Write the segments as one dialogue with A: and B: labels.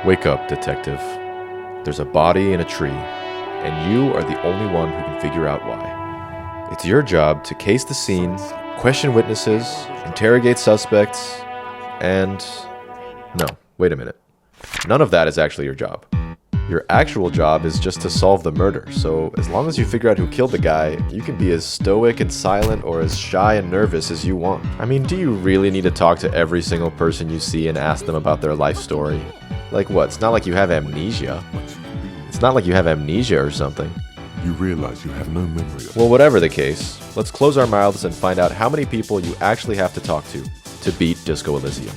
A: Wake up, detective. There's a body in a tree, and you are the only one who can figure out why. It's your job to case the scene, question witnesses, interrogate suspects, and... No, wait a minute. None of that is actually your job. Your actual job is just to solve the murder, so as long as you figure out who killed the guy, you can be as stoic and silent or as shy and nervous as you want. I mean, do you really need to talk to every single person you see and ask them about their life story? Like what? It's not like you have amnesia. It's not like you have amnesia or something.
B: You realize you have no memory of...
A: Well, whatever the case, let's close our mouths and find out how many people you actually have to talk to beat Disco Elysium.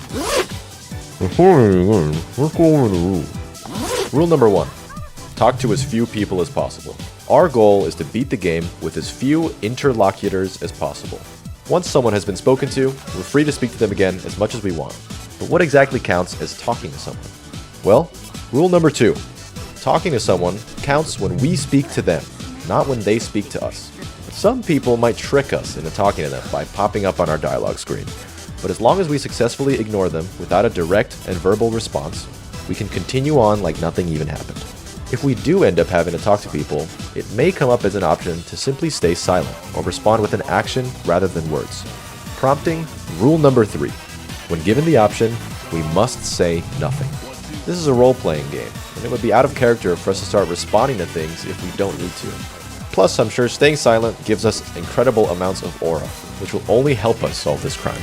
A: Let's go over the rules. Rule number 1. Talk to as few people as possible. Our goal is to beat the game with as few interlocutors as possible. Once someone has been spoken to, we're free to speak to them again as much as we want. But what exactly counts as talking to someone? Well, rule number 2. Talking to someone counts when we speak to them, not when they speak to us. Some people might trick us into talking to them by popping up on our dialogue screen, but as long as we successfully ignore them without a direct and verbal response, we can continue on like nothing even happened. If we do end up having to talk to people, it may come up as an option to simply stay silent or respond with an action rather than words. Prompting rule number 3. When given the option, we must say nothing. This is a role-playing game, and it would be out of character for us to start responding to things if we don't need to. Plus, I'm sure staying silent gives us incredible amounts of aura, which will only help us solve this crime.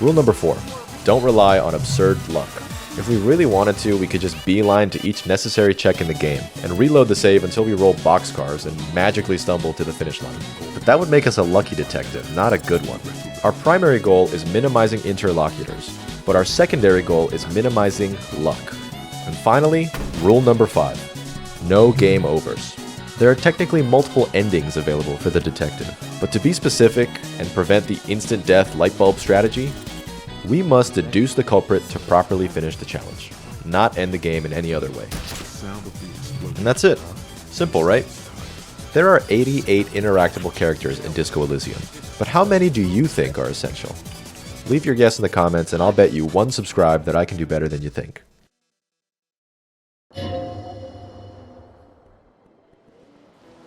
A: Rule number 4. Don't rely on absurd luck. If we really wanted to, we could just beeline to each necessary check in the game and reload the save until we roll boxcars and magically stumble to the finish line. But that would make us a lucky detective, not a good one. Our primary goal is minimizing interlocutors, but our secondary goal is minimizing luck. And finally, rule number 5. No game overs. There are technically multiple endings available for the detective, but to be specific and prevent the instant death Lightbulb strategy, we must deduce the culprit to properly finish the challenge, not end the game in any other way. And that's it. Simple, right? There are 88 interactable characters in Disco Elysium, but how many do you think are essential? Leave your guess in the comments and I'll bet you one subscribe that I can do better than you think.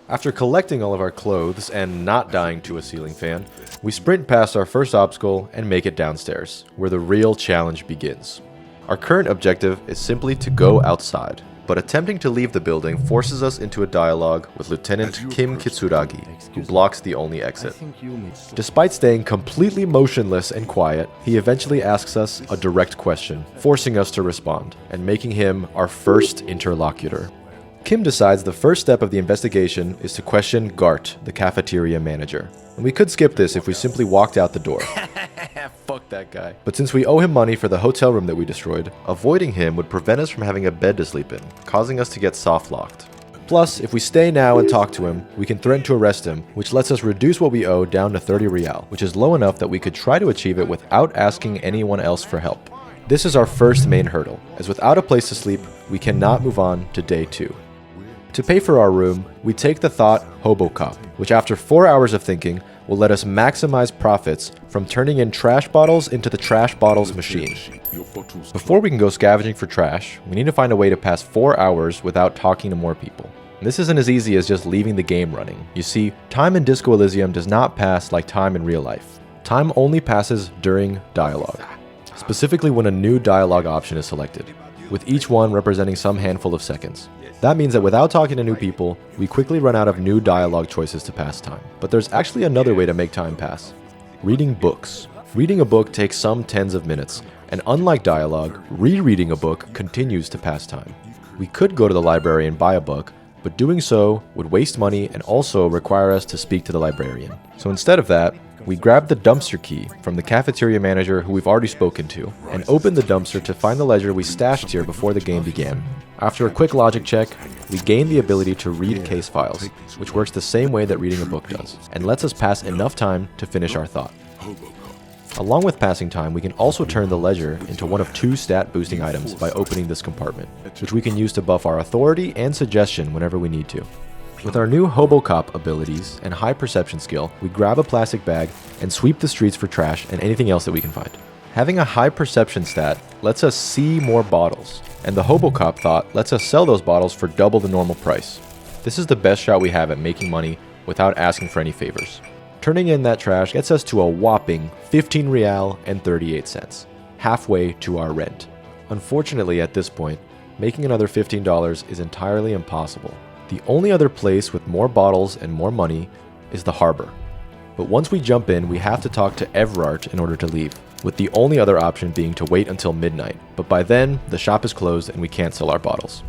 A: After collecting all of our clothes and not dying to a ceiling fan, we sprint past our first obstacle and make it downstairs, where the real challenge begins. Our current objective is simply to go outside, but attempting to leave the building forces us into a dialogue with Lieutenant Kim Kitsuragi, who blocks the only exit. Despite staying completely motionless and quiet, he eventually asks us a direct question, forcing us to respond, and making him our first interlocutor. Kim decides the first step of the investigation is to question Gart, the cafeteria manager. And we could skip this if we simply walked out the door. Fuck that guy. But since we owe him money for the hotel room that we destroyed, avoiding him would prevent us from having a bed to sleep in, causing us to get soft-locked. Plus, if we stay now and talk to him, we can threaten to arrest him, which lets us reduce what we owe down to 30 real, which is low enough that we could try to achieve it without asking anyone else for help. This is our first main hurdle, as without a place to sleep, we cannot move on to day 2. To pay for our room, we take the thought Hobocop, which after 4 hours of thinking will let us maximize profits from turning in trash bottles into the trash bottles machine. Before we can go scavenging for trash, we need to find a way to pass 4 hours without talking to more people. And this isn't as easy as just leaving the game running. You see, time in Disco Elysium does not pass like time in real life. Time only passes during dialogue, specifically when a new dialogue option is selected, with each one representing some handful of seconds. That means that without talking to new people, we quickly run out of new dialogue choices to pass time. But there's actually another way to make time pass. Reading books. Reading a book takes some tens of minutes, and unlike dialogue, rereading a book continues to pass time. We could go to the library and buy a book, but doing so would waste money and also require us to speak to the librarian. So instead of that, we grab the dumpster key from the cafeteria manager who we've already spoken to, and open the dumpster to find the ledger we stashed here before the game began. After a quick logic check, we gain the ability to read case files, which works the same way that reading a book does, and lets us pass enough time to finish our thought. Along with passing time, we can also turn the ledger into one of 2 stat boosting items by opening this compartment, which we can use to buff our authority and suggestion whenever we need to. With our new Hobocop abilities and high perception skill, we grab a plastic bag and sweep the streets for trash and anything else that we can find. Having a high perception stat lets us see more bottles, and the hobo cop thought lets us sell those bottles for double the normal price. This is the best shot we have at making money without asking for any favors. Turning in that trash gets us to a whopping 15 real and 38 cents, halfway to our rent. Unfortunately, at this point, making another $15 is entirely impossible. The only other place with more bottles and more money is the harbor. But once we jump in, we have to talk to Everard in order to leave, with the only other option being to wait until midnight. But by then, the shop is closed and we can't sell our bottles.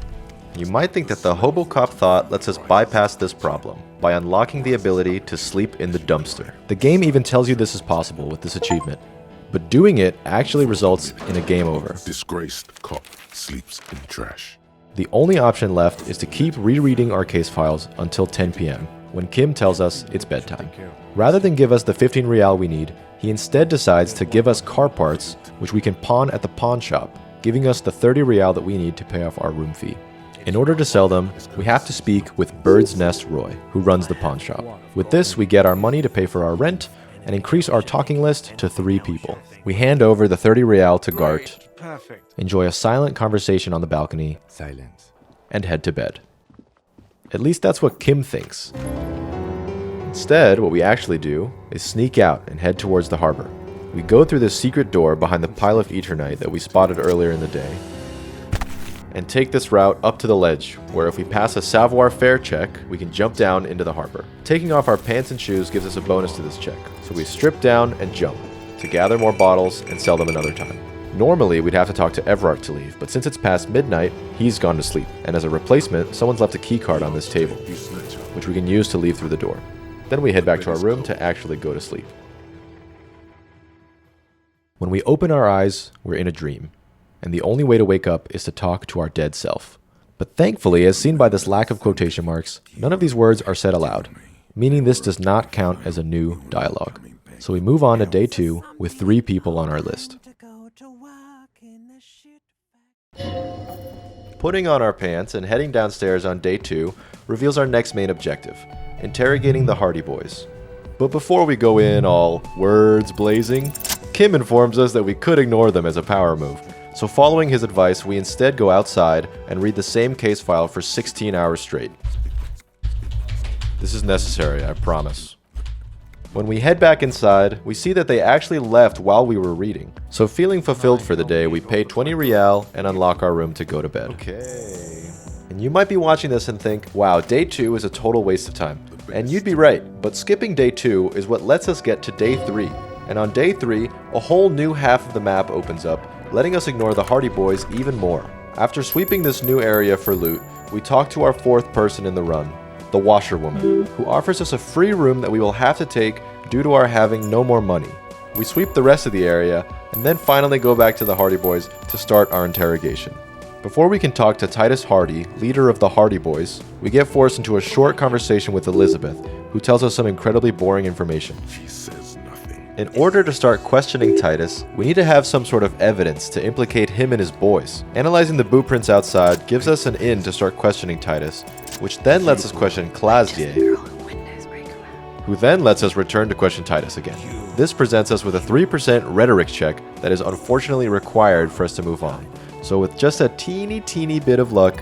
A: You might think that the hobo cop thought lets us bypass this problem by unlocking the ability to sleep in the dumpster. The game even tells you this is possible with this achievement, but doing it actually results in a game over.
B: Disgraced cop sleeps in trash.
A: The only option left is to keep rereading our case files until 10 p.m. when Kim tells us it's bedtime. Rather than give us the 15 real we need, he instead decides to give us car parts, which we can pawn at the pawn shop, giving us the 30 real that we need to pay off our room fee. In order to sell them, we have to speak with Bird's Nest Roy, who runs the pawn shop. With this, we get our money to pay for our rent and increase our talking list to 3 people. We hand over the 30 real to Gart, enjoy a silent conversation on the balcony, and head to bed. At least that's what Kim thinks. Instead, what we actually do is sneak out and head towards the harbor. We go through the secret door behind the pile of eternite that we spotted earlier in the day, and take this route up to the ledge, where if we pass a savoir-faire check, we can jump down into the harbor. Taking off our pants and shoes gives us a bonus to this check, so we strip down and jump, to gather more bottles and sell them another time. Normally, we'd have to talk to Everard to leave, but since it's past midnight, he's gone to sleep, and as a replacement, someone's left a key card on this table, which we can use to leave through the door. Then we head back to our room to actually go to sleep. When we open our eyes, we're in a dream, and the only way to wake up is to talk to our dead self. But thankfully, as seen by this lack of quotation marks, none of these words are said aloud, meaning this does not count as a new dialogue. So we move on to day 2 with 3 people on our list. Putting on our pants and heading downstairs on day 2 reveals our next main objective, interrogating the Hardy Boys. But before we go in all words blazing, Kim informs us that we could ignore them as a power move. So following his advice, we instead go outside and read the same case file for 16 hours straight. This is necessary, I promise. When we head back inside, we see that they actually left while we were reading. So feeling fulfilled for the day, we pay 20 real and unlock our room to go to bed. Okay. And you might be watching this and think, wow, day 2 is a total waste of time. And you'd be right, but skipping day 2 is what lets us get to day 3. And on day 3, a whole new half of the map opens up, letting us ignore the Hardy Boys even more. After sweeping this new area for loot, we talk to our 4th person in the run, the washerwoman, who offers us a free room that we will have to take due to our having no more money. We sweep the rest of the area, and then finally go back to the Hardy Boys to start our interrogation. Before we can talk to Titus Hardy, leader of the Hardy Boys, we get forced into a short conversation with Elizabeth, who tells us some incredibly boring information.
B: She says nothing.
A: In order to start questioning Titus, we need to have some sort of evidence to implicate him and his boys. Analyzing the blueprints outside gives us an in to start questioning Titus, which then lets us question Klasdier, who then lets us return to question Titus again. This presents us with a 3% rhetoric check that is unfortunately required for us to move on. So with just a teeny bit of luck,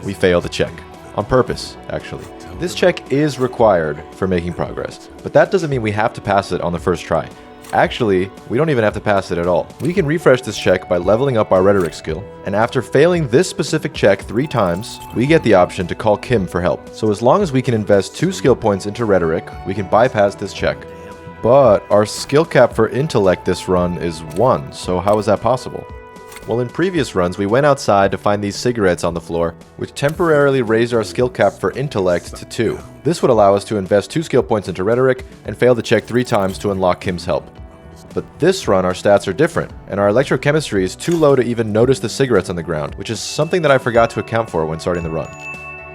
A: we fail the check. On purpose, actually. This check is required for making progress, but that doesn't mean we have to pass it on the first try. Actually, we don't even have to pass it at all. We can refresh this check by leveling up our rhetoric skill, and after failing this specific check 3 times, we get the option to call Kim for help. So as long as we can invest 2 skill points into rhetoric, we can bypass this check. But our skill cap for intellect this run is 1, so how is that possible? Well, in previous runs, we went outside to find these cigarettes on the floor, which temporarily raised our skill cap for intellect to 2. This would allow us to invest 2 skill points into rhetoric and fail the check 3 times to unlock Kim's help. But this run, our stats are different, and our electrochemistry is too low to even notice the cigarettes on the ground, which is something that I forgot to account for when starting the run.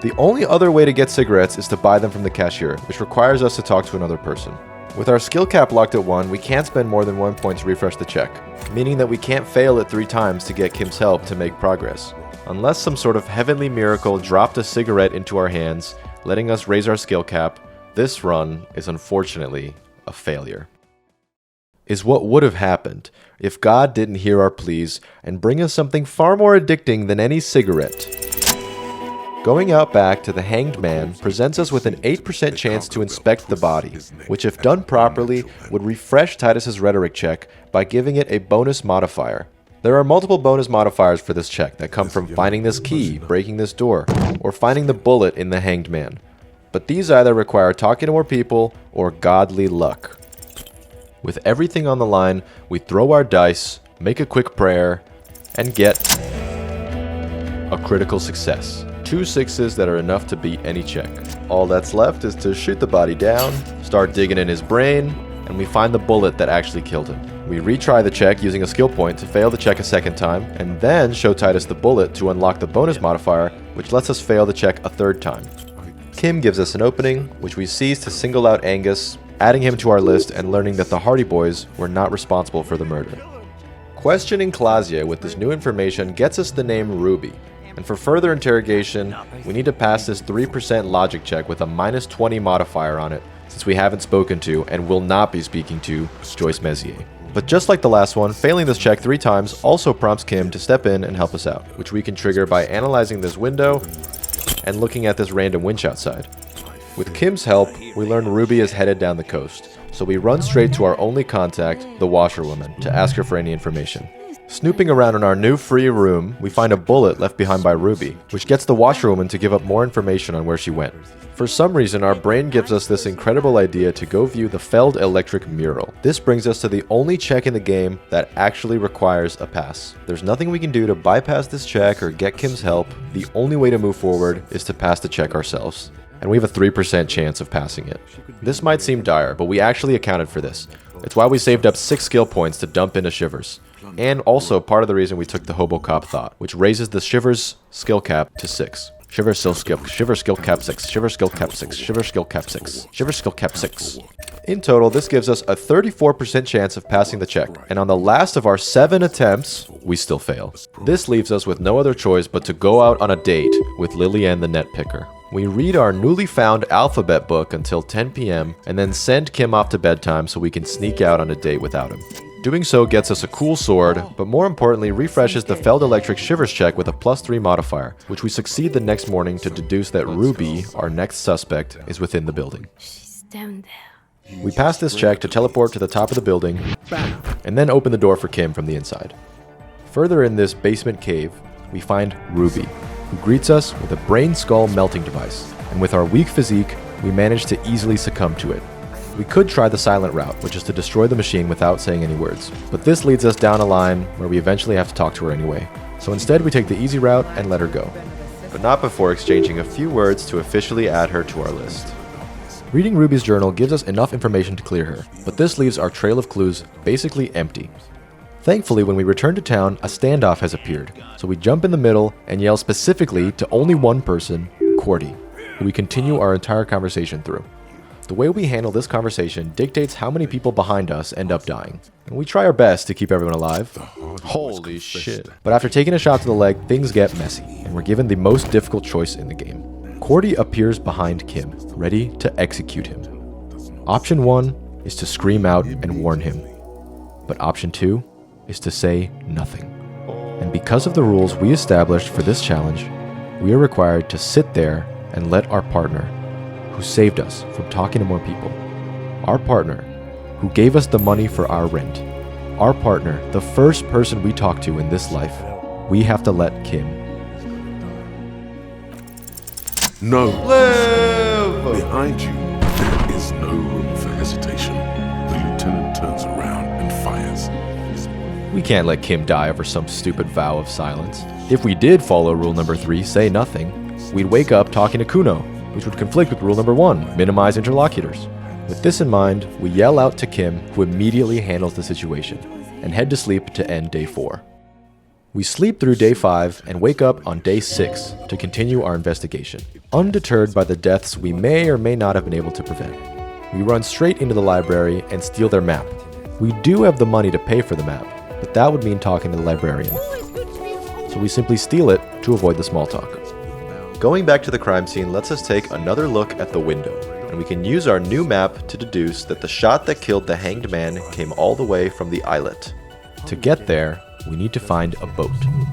A: The only other way to get cigarettes is to buy them from the cashier, which requires us to talk to another person. With our skill cap locked at 1, we can't spend more than 1 point to refresh the check, meaning that we can't fail it 3 times to get Kim's help to make progress. Unless some sort of heavenly miracle dropped a cigarette into our hands, letting us raise our skill cap, this run is unfortunately a failure. is what would have happened if God didn't hear our pleas and bring us something far more addicting than any cigarette. Going out back to the hanged man presents us with an 8% chance to inspect the body, which if done properly would refresh Titus's rhetoric check by giving it a bonus modifier. There are multiple bonus modifiers for this check that come from finding this key, breaking this door, or finding the bullet in the hanged man. But these either require talking to more people or godly luck. With everything on the line, we throw our dice, make a quick prayer, and get a critical success. 2 6s that are enough to beat any check. All that's left is to shoot the body down, start digging in his brain, and we find the bullet that actually killed him. We retry the check using a skill point to fail the check a second time, and then show Titus the bullet to unlock the bonus modifier, which lets us fail the check a third time. Kim gives us an opening, which we seize to single out Angus, adding him to our list and learning that the Hardy Boys were not responsible for the murder. Questioning Claudia with this new information gets us the name Ruby, and for further interrogation, we need to pass this 3% logic check with a -20 modifier on it, since we haven't spoken to and will not be speaking to Joyce Messier. But just like the last one, failing this check 3 times also prompts Kim to step in and help us out, which we can trigger by analyzing this window and looking at this random winch outside. With Kim's help, we learn Ruby is headed down the coast, so we run straight to our only contact, the washerwoman, to ask her for any information. Snooping around in our new free room, we find a bullet left behind by Ruby, which gets the washerwoman to give up more information on where she went. For some reason, our brain gives us this incredible idea to go view the Feld electric mural. This brings us to the only check in the game that actually requires a pass. There's nothing we can do to bypass this check or get Kim's help. The only way to move forward is to pass the check ourselves. And we have a 3% chance of passing it. This might seem dire, but we actually accounted for this. It's why we saved up 6 skill points to dump into Shivers. And also part of the reason we took the Hobo Cop Thought, which raises the Shivers skill cap to 6. Shiver skill cap 6, Shiver skill cap 6, Shiver skill cap 6, Shiver skill cap 6. In total, this gives us a 34% chance of passing the check, and on the last of our 7 attempts, we still fail. This leaves us with no other choice but to go out on a date with Lillian the Net Picker. We read our newly found alphabet book until 10 p.m. and then send Kim off to bedtime so we can sneak out on a date without him. Doing so gets us a cool sword, but more importantly refreshes the Feld Electric Shivers check with a +3 modifier, which we succeed the next morning to deduce that Ruby, our next suspect, is within the building.
C: She's down there.
A: We pass this check to teleport to the top of the building, and then open the door for Kim from the inside. Further in this basement cave, we find Ruby, who greets us with a brain skull melting device, and with our weak physique, we manage to easily succumb to it. We could try the silent route, which is to destroy the machine without saying any words, but this leads us down a line where we eventually have to talk to her anyway. So instead we take the easy route and let her go. But not before exchanging a few words to officially add her to our list. Reading Ruby's journal gives us enough information to clear her, but this leaves our trail of clues basically empty. Thankfully, when we return to town, a standoff has appeared, so we jump in the middle and yell specifically to only one person, Cordy, who we continue our entire conversation through. The way we handle this conversation dictates how many people behind us end up dying, and we try our best to keep everyone alive. Holy shit. But after taking a shot to the leg, things get messy, and we're given the most difficult choice in the game. Cordy appears behind Kim, ready to execute him. Option 1 is to scream out and warn him, but option 2 is to say nothing. And because of the rules we established for this challenge, we are required to sit there and let our partner, who saved us from talking to more people, our partner, who gave us the money for our rent, our partner, the first person we talk to in this life, we have to let Kim
B: No.
A: live.
B: Behind you, there is no room for hesitation. The lieutenant turns around and fires.
A: We can't let Kim die over some stupid vow of silence. If we did follow rule number 3, say nothing, we'd wake up talking to Kuno, which would conflict with rule number 1, minimize interlocutors. With this in mind, we yell out to Kim, who immediately handles the situation, and head to sleep to end day 4. We sleep through day 5 and wake up on day 6 to continue our investigation, undeterred by the deaths we may or may not have been able to prevent. We run straight into the library and steal their map. We do have the money to pay for the map, but that would mean talking to the librarian. So we simply steal it to avoid the small talk. Going back to the crime scene lets us take another look at the window. and we can use our new map to deduce that the shot that killed the hanged man came all the way from the islet. To get there, we need to find a boat.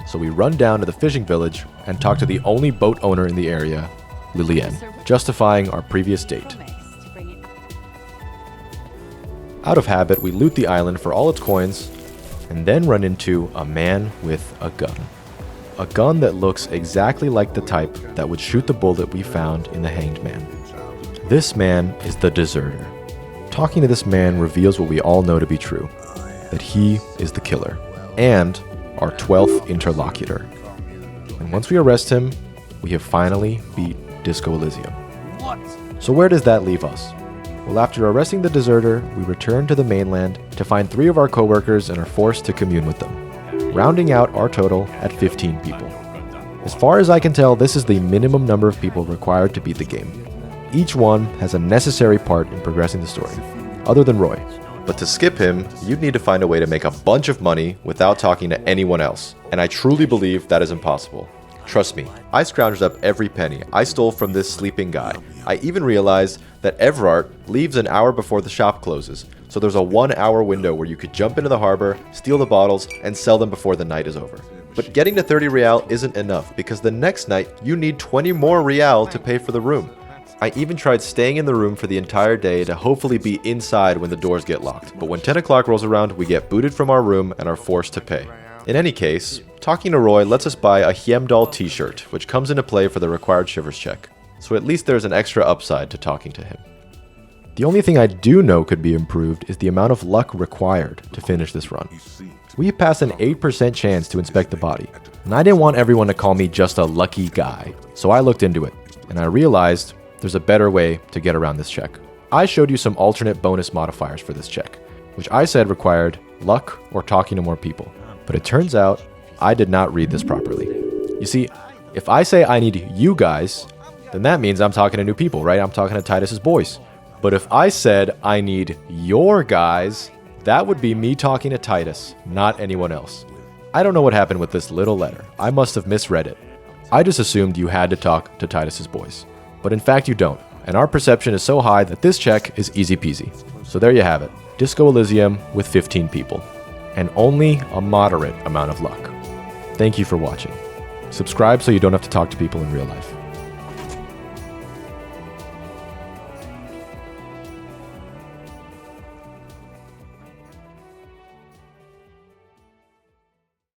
A: So we run down to the fishing village and talk to the only boat owner in the area, Liliane, justifying our previous date. Out of habit, we loot the island for all its coins, and then run into a man with a gun. A gun that looks exactly like the type that would shoot the bullet we found in the hanged man. This man is the deserter. Talking to this man reveals what we all know to be true, that he is the killer, and our 12th interlocutor. And once we arrest him, we have finally beat Disco Elysium. So where does that leave us? Well, after arresting the deserter, we return to the mainland to find 3 of our coworkers and are forced to commune with them, rounding out our total at 15 people. As far as I can tell, this is the minimum number of people required to beat the game. Each one has a necessary part in progressing the story, other than Roy. But to skip him, you'd need to find a way to make a bunch of money without talking to anyone else, and I truly believe that is impossible. Trust me, I scrounged up every penny I stole from this sleeping guy. I even realized that Everard leaves an hour before the shop closes, so there's a 1-hour window where you could jump into the harbor, steal the bottles, and sell them before the night is over. But getting to 30 Real isn't enough, because the next night you need 20 more Real to pay for the room. I even tried staying in the room for the entire day to hopefully be inside when the doors get locked, but when 10 o'clock rolls around, we get booted from our room and are forced to pay. In any case, talking to Roy lets us buy a Heimdall t-shirt, which comes into play for the required Shivers check, so at least there's an extra upside to talking to him. The only thing I do know could be improved is the amount of luck required to finish this run. We passed an 8% chance to inspect the body, and I didn't want everyone to call me just a lucky guy, so I looked into it, and I realized there's a better way to get around this check. I showed you some alternate bonus modifiers for this check, which I said required luck or talking to more people. But it turns out I did not read this properly. You see, if I say I need you guys, then that means I'm talking to new people, right? I'm talking to Titus's boys. But if I said I need your guys, that would be me talking to Titus, not anyone else. I don't know what happened with this little letter. I must have misread it. I just assumed you had to talk to Titus's boys. But in fact you don't, and our perception is so high that this check is easy peasy. So there you have it, Disco Elysium with 15 people, and only a moderate amount of luck. Thank you for watching. Subscribe so you don't have to talk to people in real life.